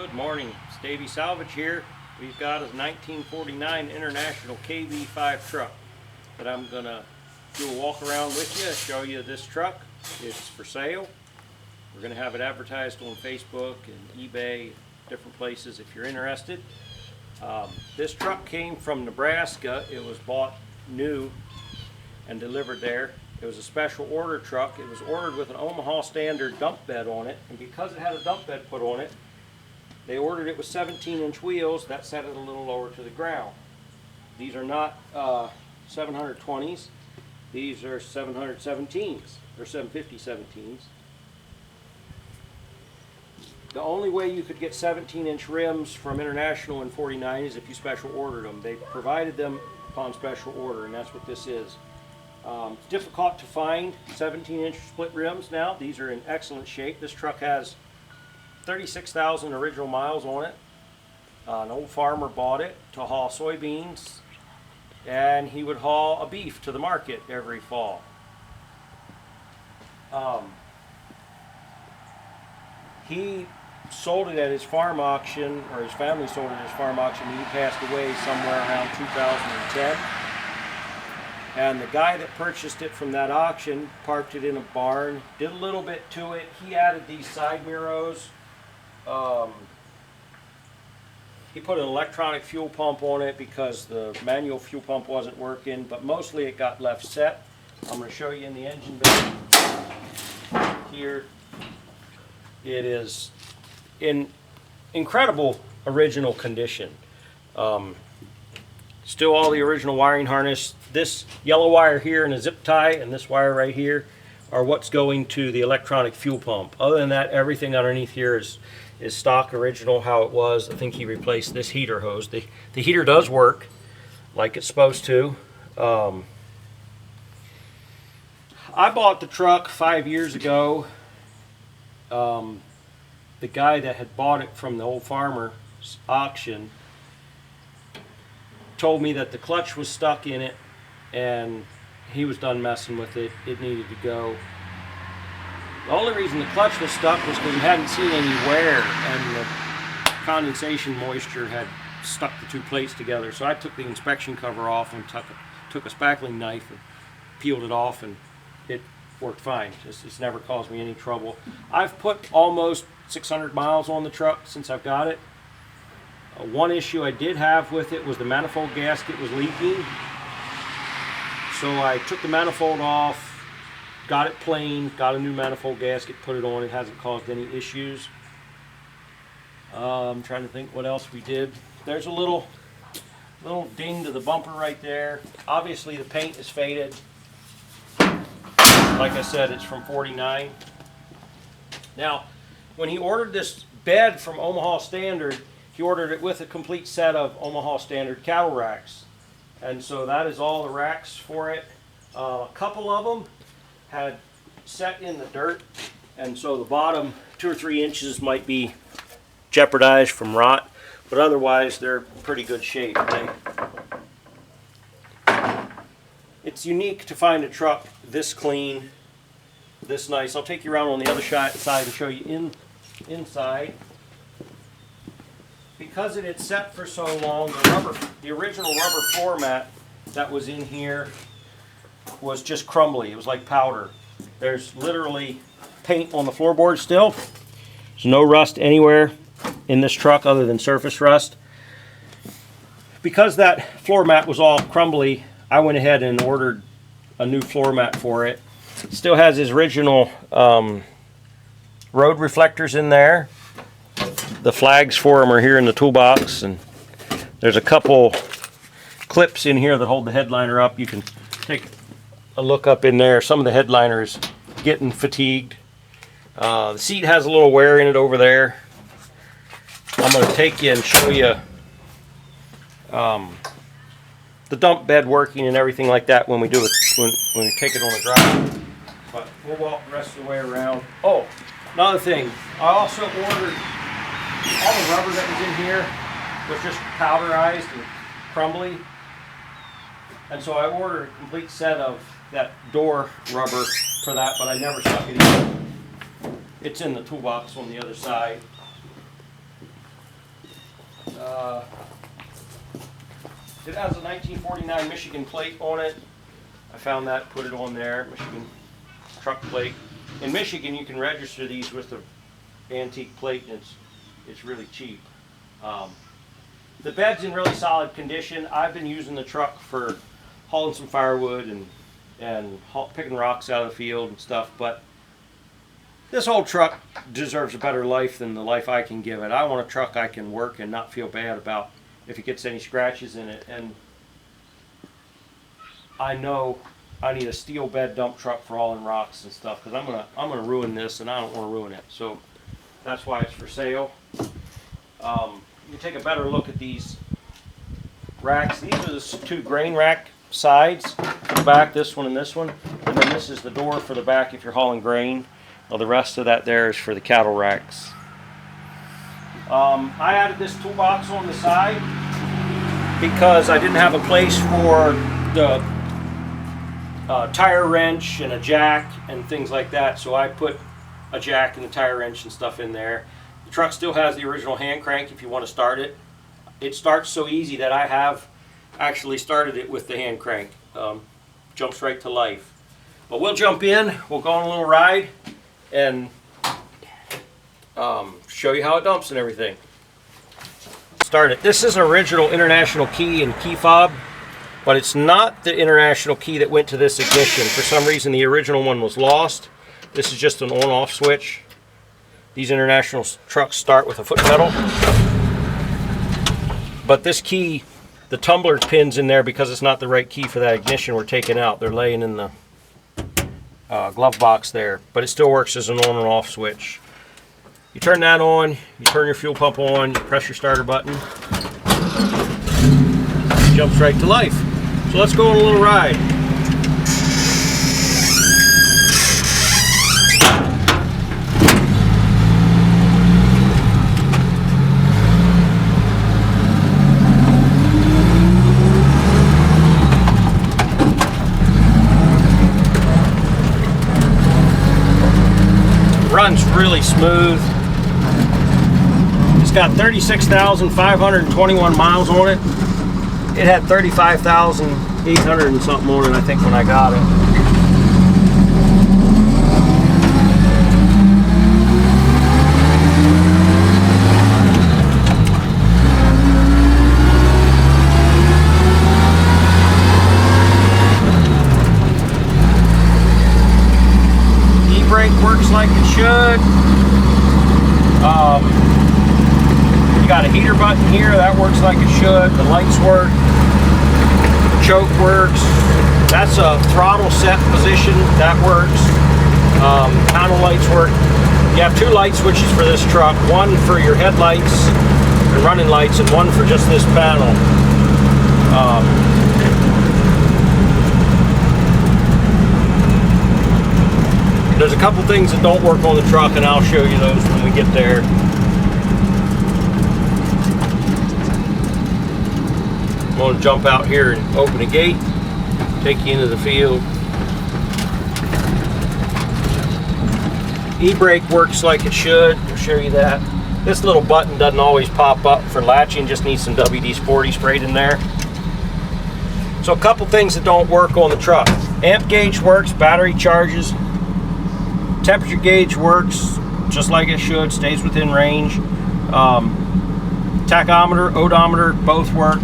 Good morning, it's Davey Salvage here. We've got a 1949 International KB5 truck that I'm going to do a walk around with you, show you this truck. It's for sale. We're going to have it advertised on Facebook and eBay, different places if you're interested. This truck came from Nebraska. It was bought new and delivered there. It was a special order truck. It was ordered with an Omaha standard dump bed on it, and because it had a dump bed put on it, they ordered it with 17-inch wheels. That set it a little lower to the ground. These are not 720s. These are 717s. They're 750 17s. The only way you could get 17-inch rims from International in 49 is if you special ordered them. They provided them upon special order, and that's what this is. It's difficult to find 17-inch split rims now. These are in excellent shape. This truck has 36,000 original miles on it. An old farmer bought it to haul soybeans, and he would haul a beef to the market every fall. He sold it at his farm auction, or his family sold it at his farm auction, and he passed away somewhere around 2010. And the guy that purchased it from that auction parked it in a barn, did a little bit to it. He added these side mirrors. He put an electronic fuel pump on it because the manual fuel pump wasn't working, but mostly it got left set. I'm going to show you in the engine bay here. It is in incredible original condition. Still all the original wiring harness. This yellow wire here and a zip tie and this wire right here are what's going to the electronic fuel pump. Other than that, everything underneath here is stock original how it was. I think he replaced this heater hose. The heater does work like it's supposed to. I bought the truck 5 years ago. The guy that had bought it from the old farmer's auction told me that the clutch was stuck in it and he was done messing with it. It needed to go. The only reason the clutch was stuck was because we hadn't seen any wear and the condensation moisture had stuck the two plates together. So I took the inspection cover off and took a spackling knife and peeled it off, and it worked fine. It's never caused me any trouble. I've put almost 600 miles on the truck since I've got it. One issue I did have with it was the manifold gasket was leaking. So I took the manifold off, got it planed, got a new manifold gasket, put it on. It hasn't caused any issues. I'm trying to think what else we did. There's a little ding to the bumper right there. Obviously the paint is faded. Like I said, it's from 49. Now, when he ordered this bed from Omaha Standard, he ordered it with a complete set of Omaha Standard cattle racks. And so that is all the racks for it. A couple of them had set in the dirt, and so the bottom 2 or 3 inches might be jeopardized from rot, but otherwise they're pretty good shape. It's unique to find a truck this clean, this nice. I'll take you around on the other side and show you inside. Because it had set for so long, the original rubber floor mat that was in here was just crumbly. It was like powder. There's literally paint on the floorboard still. There's no rust anywhere in this truck other than surface rust. Because that floor mat was all crumbly, I went ahead and ordered a new floor mat for it. It still has his original road reflectors in there. The flags for them are here in the toolbox, and there's a couple clips in here that hold the headliner up. You can take a look up in there. Some of the headliner is getting fatigued. The seat has a little wear in it over there. I'm going to take you and show you the dump bed working and everything like that when we do it, when we take it on a drive. But we'll walk the rest of the way around. Oh, another thing, I also ordered all the rubber that was in here was just powderized and crumbly, and so I ordered a complete set of that door rubber for that, but I never stuck it in. It's in the toolbox on the other side. It has a 1949 Michigan plate on it. I found that, put it on there, Michigan truck plate. In Michigan, you can register these with the antique plate, and it's really cheap. The bed's in really solid condition. I've been using the truck for hauling some firewood and picking rocks out of the field and stuff, but this old truck deserves a better life than the life I can give it. I want a truck I can work and not feel bad about if it gets any scratches in it. And I know I need a steel bed dump truck for hauling rocks and stuff, because I'm gonna ruin this, and I don't want to ruin it. So that's why it's for sale. You take a better look at these racks. These are the two grain rack sides for the back, this one and this one, and then this is the door for the back if you're hauling grain. Well, the rest of that there is for the cattle racks. I added this toolbox on the side because I didn't have a place for the tire wrench and a jack and things like that, so I put a jack and the tire wrench and stuff in there. The truck still has the original hand crank if you want to start it. It starts so easy that I have actually started it with the hand crank. Jumps right to life. But we'll jump in, we'll go on a little ride, and show you how it dumps and everything. Start it. This is an original International key and key fob, but it's not the International key that went to this ignition. For some reason the original one was lost. This is just an on-off switch. These International trucks start with a foot pedal. But this key, the tumbler pins in there, because it's not the right key for that ignition, were taken out. They're laying in the glove box there, but it still works as an on and off switch. You turn that on, you turn your fuel pump on, you press your starter button, it jumps right to life. So let's go on a little ride. Runs really smooth. It's got 36,521 miles on it. It had 35,800 and something on it, I think, when I got it. E-brake works like it should. You got a heater button here, that works like it should. The lights work. Choke works. That's a throttle set position, that works. Panel lights work. You have two light switches for this truck, one for your headlights and running lights, and one for just this panel. There's a couple things that don't work on the truck, and I'll show you those when we get there. I'm going to jump out here and open a gate, take you into the field. E-brake works like it should. I'll show you that. This little button doesn't always pop up for latching, just needs some WD-40 sprayed in there. So a couple things that don't work on the truck. Amp gauge works, battery charges. Temperature gauge works just like it should, stays within range. Tachometer, odometer, both work.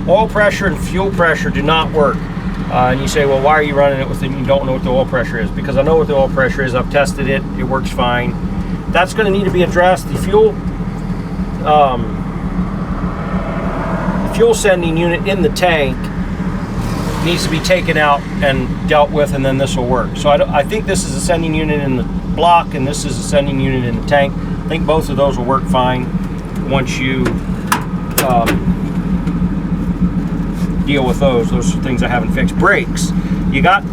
Oil pressure and fuel pressure do not work. And you say, well, why are you running it with them? You don't know what the oil pressure is. Because I know what the oil pressure is. I've tested it. It works fine. That's going to need to be addressed. The fuel sending unit in the tank needs to be taken out and dealt with, and then this will work. So I think this is a sending unit in the block, and this is a sending unit in the tank. I think both of those will work fine once you deal with those. Those are things I haven't fixed. Brakes. You got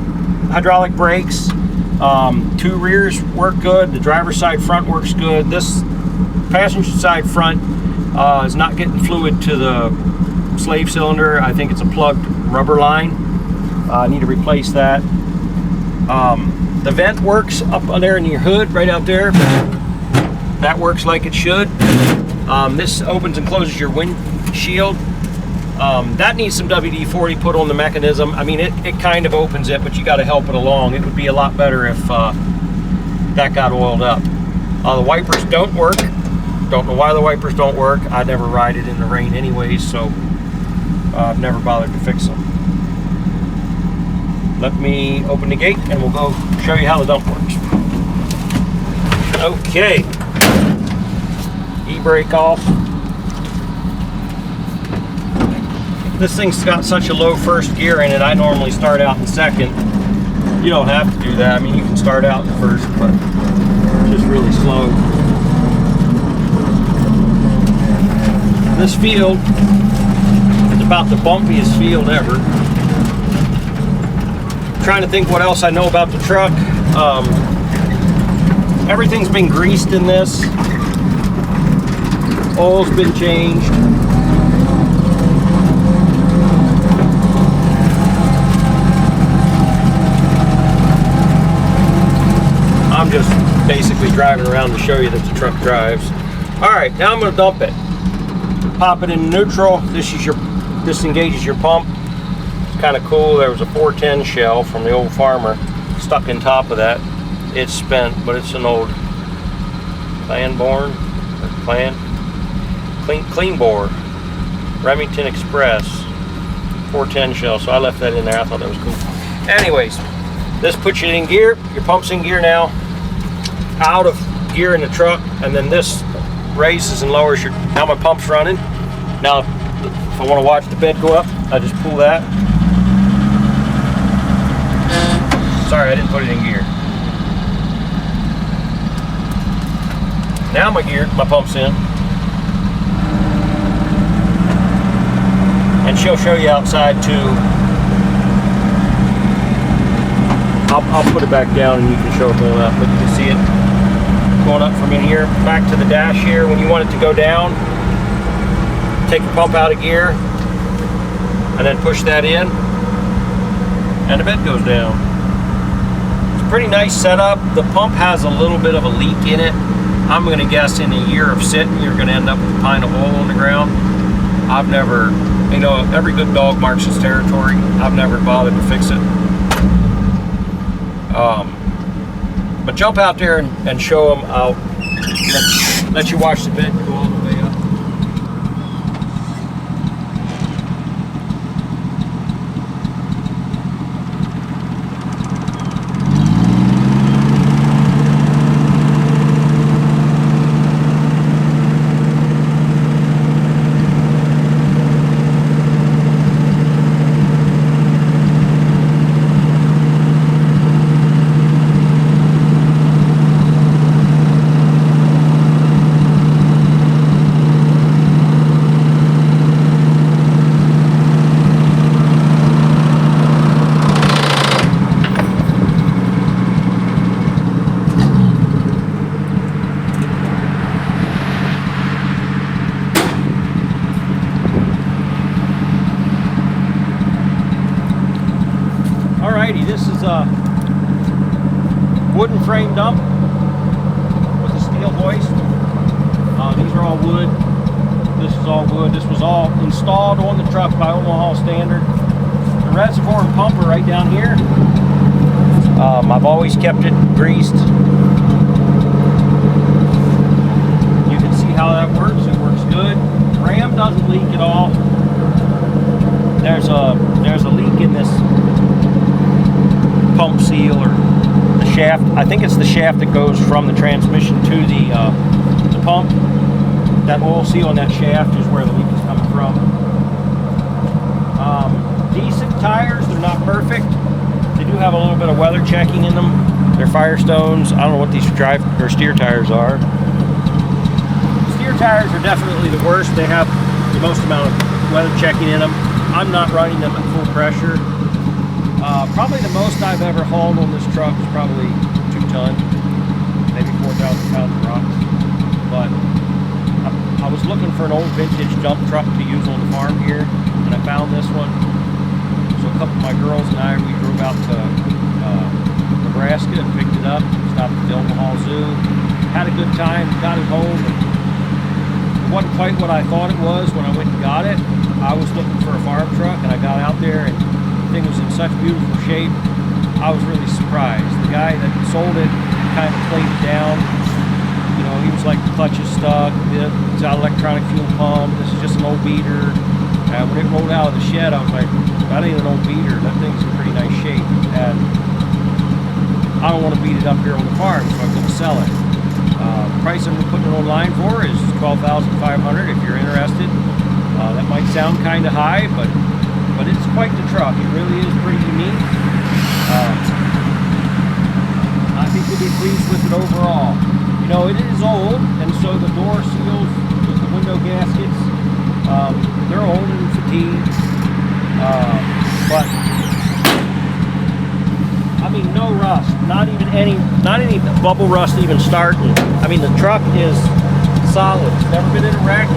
hydraulic brakes. Two rears work good. The driver's side front works good. This passenger side front is not getting fluid to the slave cylinder. I think it's a plugged rubber line. I need to replace that. The vent works up on there in your hood, right out there. That works like it should. This opens and closes your windshield. That needs some WD-40 put on the mechanism. I mean, it kind of opens it, but you got to help it along. It would be a lot better if that got oiled up. The wipers don't work. Don't know why the wipers don't work. I never ride it in the rain anyways, so I've never bothered to fix them. Let me open the gate and we'll go show you how the dump works. Okay. E-brake off. This thing's got such a low first gear in it, I normally start out in second. You don't have to do that. I mean, you can start out in first, but just really slow. This field is about the bumpiest field ever. Trying to think what else I know about the truck. Everything's been greased in this. Oil's been changed. I'm just basically driving around to show you that the truck drives. All right, now I'm going to dump it. Pop it in neutral. This engages your pump. It's kind of cool. There was a 410 shell from the old farmer stuck in top of that. It's spent, but it's an old clean bore Remington Express 410 shell. So I left that in there. I thought that was cool. Anyways, this puts it in gear. Your pump's in gear now. Out of gear in the truck, and then this raises and lowers your. Now my pump's running. Now, if I want to watch the bed go up, I just pull that. Sorry, I didn't put it in gear. Now my pump's in. And she'll show you outside too. I'll put it back down and you can show it going up, but you can see it going up from in here back to the dash here. When you want it to go down, take the pump out of gear and then push that in and the bed goes down. It's a pretty nice setup. The pump has a little bit of a leak in it. I'm going to guess in a year of sitting you're going to end up with a pint of oil on the ground. I've never, you know, every good dog marks his territory. I've never bothered to fix it. But jump out there and show them. I'll let you watch the bed go all the way up. This is a wooden frame dump with a steel hoist. These are all wood. This is all wood. This was all installed on the truck by Omaha standard. The reservoir and pump are right down here. I've always kept it greased. You can see how that works. It works good. The ram doesn't leak at all. There's a leak in this pump seal or the shaft. I think it's the shaft that goes from the transmission to the pump. That oil seal on that shaft is where the leak is coming from. Decent tires. They're not perfect. They do have a little bit of weather checking in them. They're Firestones. I don't know what these drive or steer tires are. Steer tires are definitely the worst. They have the most amount of weather checking in them. I'm not running them at full pressure. Probably the most I've ever hauled on this truck is probably 2 ton, maybe 4,000 pounds of rocks. But I was looking for an old vintage dump truck to use on the farm here, and I found this one. So a couple of my girls and I, we drove out to Nebraska and picked it up, stopped at the Omaha Zoo, had a good time, got it home, and wasn't quite what I thought it was when I went and got it. I was looking for a farm truck, and I got out there, and the thing was in such beautiful shape. I was really surprised. The guy that sold it kind of played it down. You know, he was like, the clutch is stuck, it's got electronic fuel pump, this is just an old beater. And when it rolled out of the shed, I was like, that ain't an old beater, that thing's in pretty nice shape. And I don't want to beat it up here on the farm, so I'm going to sell it. The price I'm putting it online for is $12,500 if you're interested. That might sound kind of high, but it's quite the truck. It really is pretty unique. I think you'll be pleased with it overall. You know, it is old, and so the door seals, the window gaskets, they're old and fatigued, but I mean, no rust, not any bubble rust even starting. I mean, the truck is solid. It's never been in a wreck.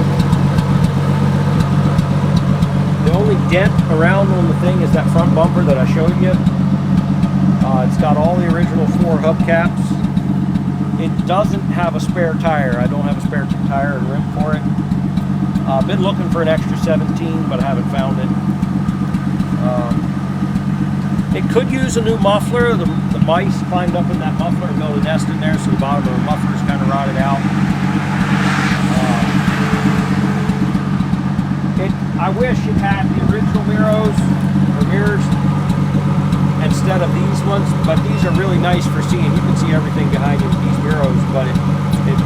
The only dent around on the thing is that front bumper that I showed you. It's got all the original 4 hubcaps. It doesn't have a spare tire. I don't have a spare tire and rim for it. I've been looking for an extra 17, but I haven't found it. It could use a new muffler. The mice climbed up in that muffler and built a nest in there, so the bottom of the muffler is kind of rotted out. I wish it had the original mirrors instead of these ones, but these are really nice for seeing. You can see everything behind you with these mirrors, but it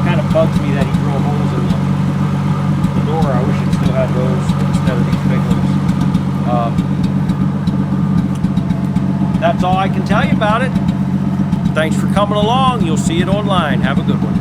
kind of bugs me that he drilled holes in the door. I wish it still had those instead of these big ones. That's all I can tell you about it. Thanks for coming along. You'll see it online. Have a good one.